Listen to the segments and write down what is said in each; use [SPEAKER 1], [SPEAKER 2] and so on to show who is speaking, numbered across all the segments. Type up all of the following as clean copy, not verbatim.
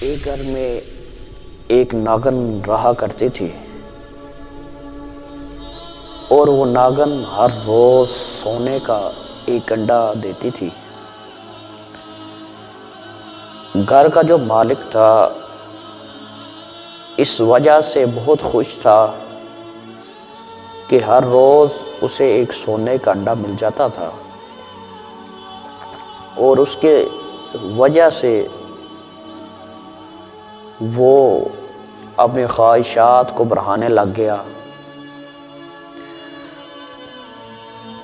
[SPEAKER 1] एक घर में एक नागन रहा करती थी और वो नागन हर रोज सोने का एक अंडा देती थी। घर का जो मालिक था इस वजह से बहुत खुश था कि हर रोज उसे एक सोने का अंडा मिल जाता था और उसके वजह से वो अपनी ख्वाहिशात को बढ़ाने लग गया।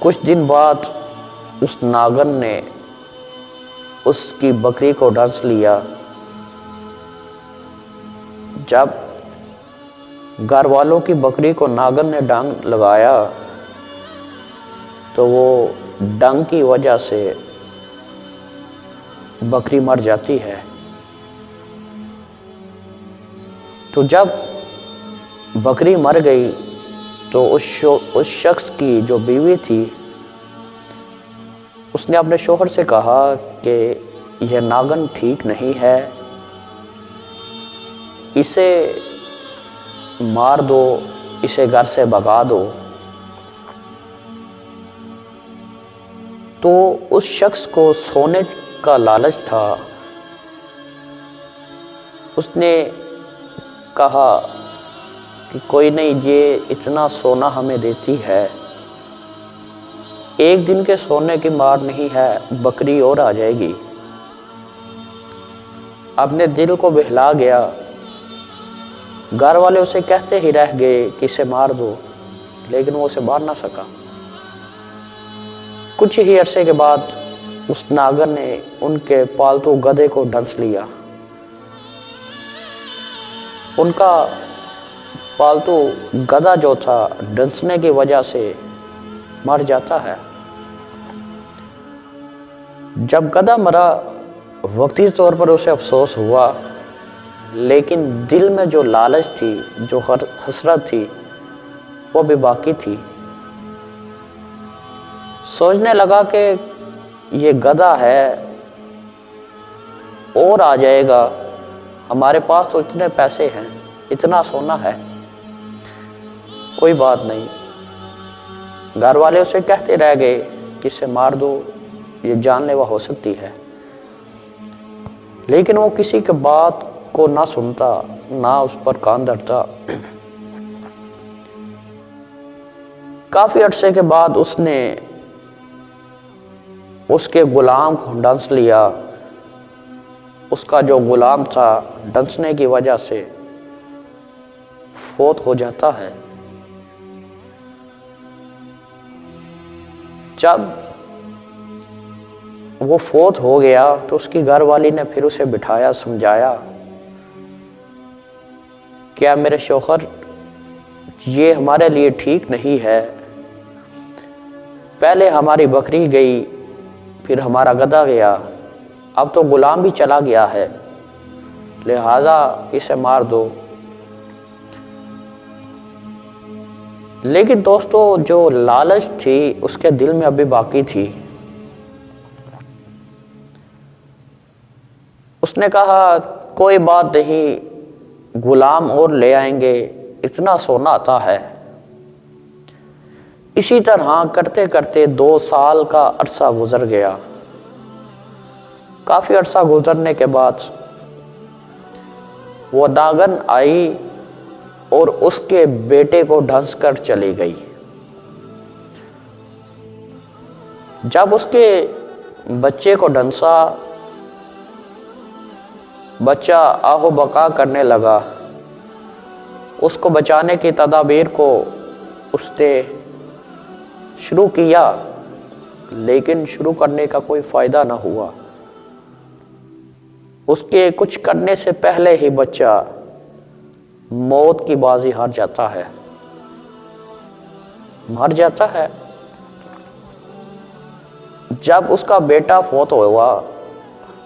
[SPEAKER 1] कुछ दिन बाद उस नागन ने उसकी बकरी को डस लिया। जब घर वालों की बकरी को नागन ने डंक लगाया तो वो डंक की वजह से बकरी मर जाती है। तो जब बकरी मर गई तो उस शख्स की जो बीवी थी उसने अपने शौहर से कहा कि यह नागन ठीक नहीं है, इसे मार दो, इसे घर से भगा दो। तो उस शख्स को सोने का लालच था। उसने कहा कि कोई नहीं, ये इतना सोना हमें देती है, एक दिन के सोने की मार नहीं है, बकरी और आ जाएगी। अपने दिल को बहला गया। घर वाले उसे कहते ही रह गए कि इसे मार दो, लेकिन वो उसे मार ना सका। कुछ ही अरसे के बाद उस नागर ने उनके पालतू गधे को डंस लिया। उनका पालतू गधा जो था डंसने की वजह से मर जाता है। जब गधा मरा वक्ती तौर पर उसे अफसोस हुआ, लेकिन दिल में जो लालच थी, जो हसरत थी, वो भी बाकी थी। सोचने लगा कि ये गधा है और आ जाएगा, हमारे पास तो इतने पैसे हैं, इतना सोना है, कोई बात नहीं। घर वाले उसे कहते रह गए कि इसे मार दो, ये जानलेवा हो सकती है, लेकिन वो किसी के बात को ना सुनता, ना उस पर कान धरता। काफी अरसे के बाद उसने उसके गुलाम को डंस लिया। उसका जो गुलाम था डंसने की वजह से फौत हो जाता है। जब वो फौत हो गया तो उसकी घरवाली ने फिर उसे बिठाया, समझाया, क्या मेरे शौहर, ये हमारे लिए ठीक नहीं है। पहले हमारी बकरी गई, फिर हमारा गधा गया, अब तो गुलाम भी चला गया है, लिहाजा इसे मार दो। लेकिन दोस्तों, जो लालच थी उसके दिल में अभी बाकी थी। उसने कहा कोई बात नहीं, गुलाम और ले आएंगे, इतना सोना आता है। इसी तरह करते करते 2 साल का अरसा गुजर गया। काफी अरसा गुजरने के बाद वो नागन आई और उसके बेटे को ढंस कर चली गई। जब उसके बच्चे को ढंसा, बच्चा आहो बका करने लगा। उसको बचाने की तदाबीर को उसने शुरू किया, लेकिन शुरू करने का कोई फायदा ना हुआ। उसके कुछ करने से पहले ही बच्चा मौत की बाजी हार जाता है, मर जाता है। जब उसका बेटा फौत हुआ,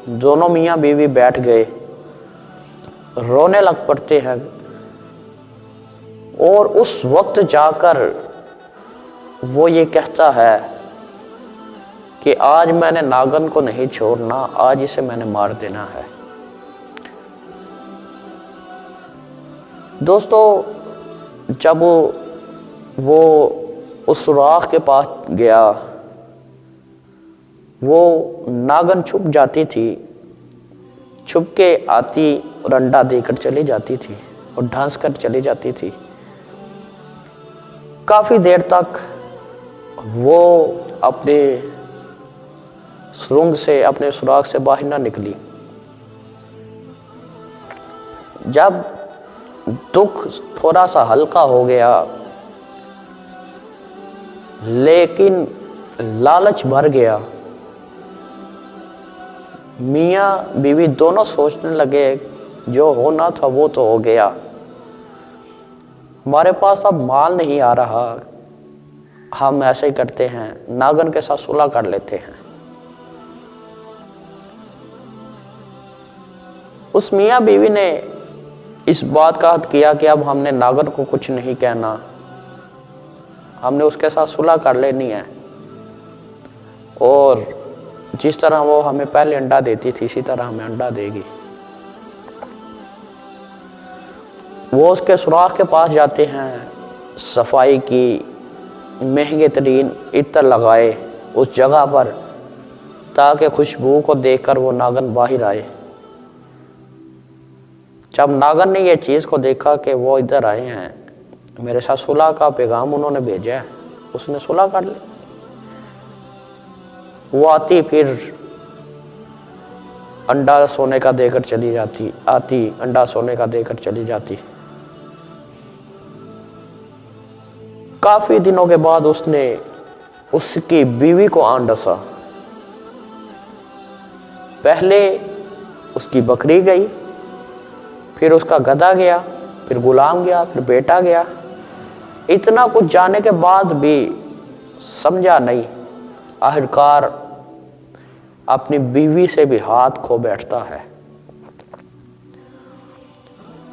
[SPEAKER 1] दोनों मियां बीवी बैठ गए, रोने लग पड़ते हैं। और उस वक्त जाकर वो ये कहता है कि आज मैंने नागन को नहीं छोड़ना, आज इसे मैंने मार देना है। दोस्तों जब वो उस सुराख के पास गया, वो नागन छुप जाती थी, छुप के आती और अंडा देकर चली जाती थी और ढांस कर चली जाती थी। काफी देर तक वो अपने सुरंग से, अपने सुराख से बाहर ना निकली। जब दुख थोड़ा सा हल्का हो गया, लेकिन लालच भर गया, मियाँ बीवी दोनों सोचने लगे जो होना था वो तो हो गया, हमारे पास अब माल नहीं आ रहा, हम ऐसे ही करते हैं, नागन के साथ सुलह कर लेते हैं। उस मियाँ बीवी ने इस बात का हद किया कि अब हमने नागन को कुछ नहीं कहना, हमने उसके साथ सुलह कर लेनी है, और जिस तरह वो हमें पहले अंडा देती थी इसी तरह हमें अंडा देगी। वो उसके सुराख के पास जाते हैं, सफाई की महंगे तरीन इत्र लगाए उस जगह पर, ताकि खुशबू को देखकर वो नागन बाहर आए। जब नागन ने ये चीज़ को देखा कि वो इधर आए हैं, मेरे साथ सुलह का पैगाम उन्होंने भेजा है, उसने सुलह कर ली। वो आती, फिर अंडा सोने का देकर चली जाती, आती अंडा सोने का देकर चली जाती। काफी दिनों के बाद उसने उसकी बीवी को आन डसा। पहले उसकी बकरी गई, फिर उसका गधा गया, फिर गुलाम गया, फिर बेटा गया। इतना कुछ जाने के बाद भी समझा नहीं, आखिरकार अपनी बीवी से भी हाथ खो बैठता है।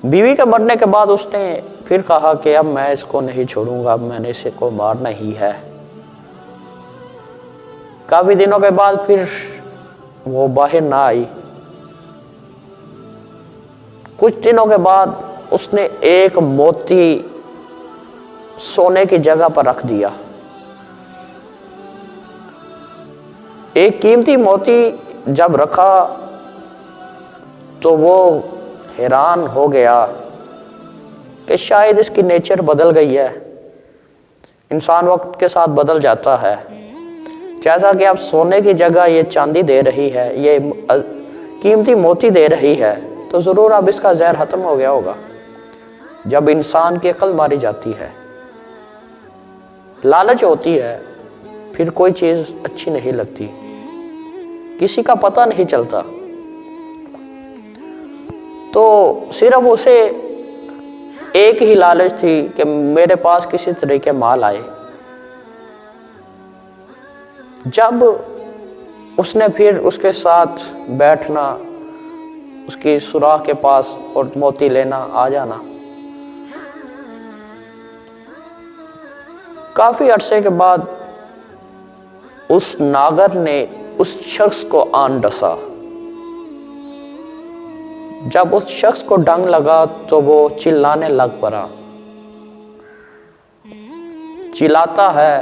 [SPEAKER 1] बीवी के मरने के बाद उसने फिर कहा कि अब मैं इसको नहीं छोड़ूंगा, अब मैंने इसे को मारना ही है। काफी दिनों के बाद फिर वो बाहर ना आई। कुछ दिनों के बाद उसने एक मोती सोने की जगह पर रख दिया। एक कीमती मोती जब रखा तो वो हैरान हो गया कि शायद इसकी नेचर बदल गई है। इंसान वक्त के साथ बदल जाता है। जैसा कि अब सोने की जगह ये चांदी दे रही है, ये कीमती मोती दे रही है, तो ज़रूर अब इसका जहर ख़त्म हो गया होगा। जब इंसान की अक्ल मारी जाती है, लालच होती है, फिर कोई चीज़ अच्छी नहीं लगती, किसी का पता नहीं चलता। तो सिर्फ उसे एक ही लालच थी कि मेरे पास किसी तरह के माल आए। जब उसने फिर उसके साथ बैठना, उसकी सुराख के पास और मोती लेना, आ जाना, काफी अरसे के बाद उस नागर ने उस शख्स को आन डसा। जब उस शख्स को डंग लगा तो वो चिल्लाने लग पड़ा, चिल्लाता है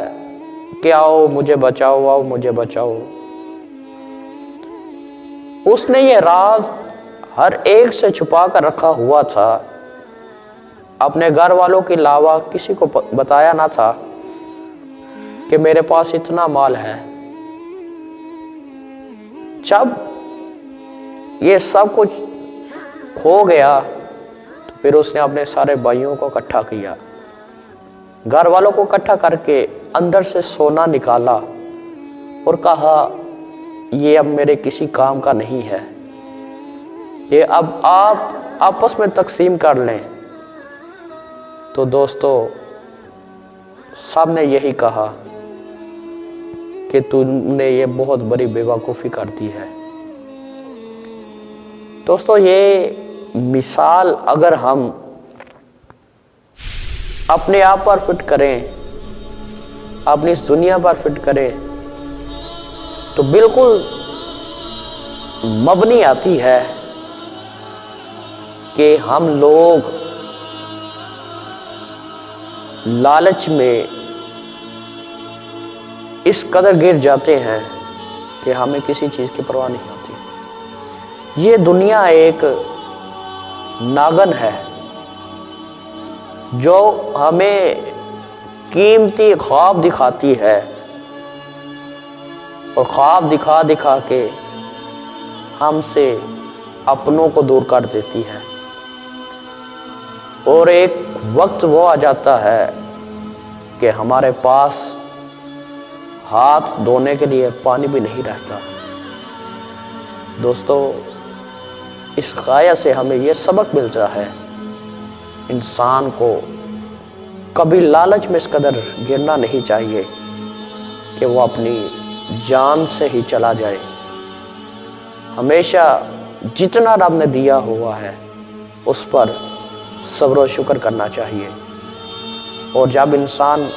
[SPEAKER 1] कि आओ मुझे बचाओ, आओ मुझे बचाओ। उसने ये राज हर एक से छुपा कर रखा हुआ था, अपने घर वालों के अलावा किसी को बताया ना था कि मेरे पास इतना माल है। जब ये सब कुछ खो गया तो फिर उसने अपने सारे भाइयों को इकट्ठा किया, घर वालों को इकट्ठा करके अंदर से सोना निकाला और कहा ये अब मेरे किसी काम का नहीं है, ये अब आप आपस में तकसीम कर लें। तो दोस्तों सब ने यही कहा कि तुमने ये बहुत बड़ी बेवकूफ़ी कर दी है। दोस्तों ये मिसाल अगर हम अपने आप पर फिट करें, अपनी इस दुनिया पर फिट करें, तो बिल्कुल मबनी आती है कि हम लोग लालच में इस कदर गिर जाते हैं कि हमें किसी चीज़ की परवाह नहीं होती। ये दुनिया एक नागन है जो हमें कीमती ख्वाब दिखाती है और ख्वाब दिखा दिखा के हमसे अपनों को दूर कर देती है। और एक वक्त वो आ जाता है कि हमारे पास हाथ धोने के लिए पानी भी नहीं रहता। दोस्तों, इस आयत से हमें ये सबक मिलता है, इंसान को कभी लालच में इस कदर गिरना नहीं चाहिए कि वो अपनी जान से ही चला जाए। हमेशा जितना रब ने दिया हुआ है उस पर सब्र और शुक्र करना चाहिए। और जब इंसान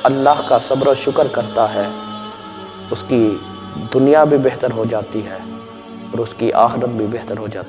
[SPEAKER 1] अल्लाह का सब्र और शुक्र करता है, उसकी दुनिया भी बेहतर हो जाती है और उसकी आखिरत भी बेहतर हो जाती है।